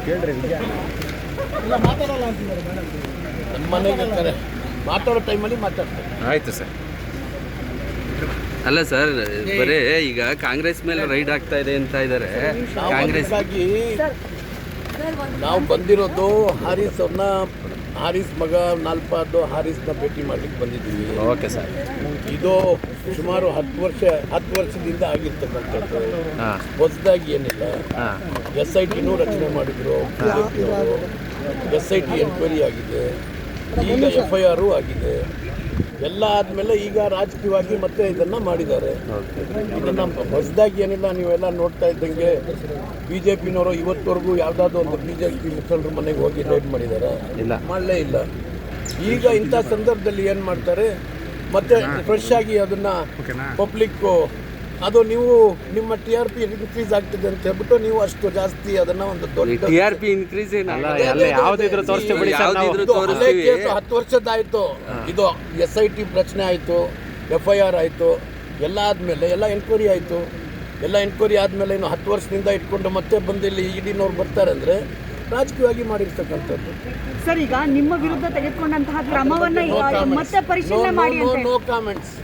ಕೇಳ್ರಿ ವಿಜಯ ಇಲ್ಲ ಮಾತಾಡಲ್ಲ ಅಂತಿದ್ದಾರೆ ಮೇಡಮ್. ನಮ್ಮ ಮನೆಗೆ ಮಾತಾಡೋ ಟೈಮಲ್ಲಿ ಮಾತಾಡ್ತಾರೆ. ಆಯಿತು ಸರ್. ಅಲ್ಲ ಸರ್, ಬರೀ ಈಗ ಕಾಂಗ್ರೆಸ್ ಮೇಲೆ ರೈಡ್ ಆಗ್ತಾ ಇದೆ ಅಂತ ಇದ್ದಾರೆ. ಕಾಂಗ್ರೆಸ್ ನಾವು ಬಂದಿರೋದು ಹಾರಿಸ್ ಮಗ ನಾಲ್ಪಾದು ಹಾರಿಸ್ನ ಭೇಟಿ ಮಾಡ್ಲಿಕ್ಕೆ ಬಂದಿದ್ದೀವಿ. Okay sir. ಇದು ಸುಮಾರು 10 ವರ್ಷದಿಂದ ಆಗಿರ್ತಕ್ಕಂಥದ್ದು, ಹಾಂ ಹೊಸದಾಗಿ ಏನಿಲ್ಲ. ಹಾಂ SITನೂ ರಚನೆ ಮಾಡಿದ್ರು, SIT ಎನ್ಕ್ವೈರಿ ಆಗಿದೆ, ಈಗ FIR ಆಗಿದೆ. ಎಲ್ಲ ಆದಮೇಲೆ ಈಗ ರಾಜಕೀಯವಾಗಿ ಮತ್ತೆ ಇದನ್ನು ಮಾಡಿದ್ದಾರೆ. ಇದನ್ನು ಹೊಸದಾಗಿ ಏನಿಲ್ಲ. ನೀವೆಲ್ಲ ನೋಡ್ತಾ ಇದ್ದಂಗೆ BJPನವರು ಇವತ್ತವರೆಗೂ ಯಾವುದಾದ್ರು ಒಂದು BJP ಮುಖಂಡರ ಮನೆಗೆ ಹೋಗಿ ರೈಡ್ ಮಾಡಿದ್ದಾರೆ? ಇಲ್ಲ, ಮಾಡಲೇ ಇಲ್ಲ. ಈಗ ಇಂಥ ಸಂದರ್ಭದಲ್ಲಿ ಏನು ಮಾಡ್ತಾರೆ, ಮತ್ತೆ ಫ್ರೆಶ್ ಆಗಿ ಅದನ್ನು ಪಬ್ಲಿಕ್ಕು ಅದು ನೀವು ನಿಮ್ಮ TRP ಇನ್ಕ್ರೀಸ್ ಆಗ್ತಿದೆ ಅಂತ ಹೇಳ್ಬಿಟ್ಟು ನೀವು ಅಷ್ಟು ಜಾಸ್ತಿ ಅದನ್ನು ಒಂದು ದೊಡ್ಡ TRP ಇನ್ಕ್ರೀಸ್ ಏನಲ್ಲ, ಯಾವುದಿದ್ರು ತೋರಿಸ್ತೀವಿ. 10 ವರ್ಷದ್ದಾಯಿತು. ಇದು SIT ರಚನೆ ಆಯಿತು, FIR ಆಯಿತು, ಎಲ್ಲ ಆದಮೇಲೆ ಎಲ್ಲ ಎನ್ಕ್ವೈರಿ ಆಯಿತು. ಎಲ್ಲ ಎನ್ಕ್ವೈರಿ ಆದಮೇಲೆ ಇನ್ನು 10 ವರ್ಷದಿಂದ ಇಟ್ಕೊಂಡು ಮತ್ತೆ ಬಂದು ಇಲ್ಲಿ EDನವ್ರು ಬರ್ತಾರೆ ಅಂದರೆ ರಾಜಕೀಯವಾಗಿ ಮಾಡಿರ್ತಕ್ಕಂಥದ್ದು. ಸರ್, ಈಗ ನಿಮ್ಮ ವಿರುದ್ಧ ತೆಗೆದುಕೊಂಡಂತಹ ಕ್ರಮವನ್ನು ಮತ್ತೆ ಪರಿಶೀಲನೆ ಮಾಡಿ. No comments.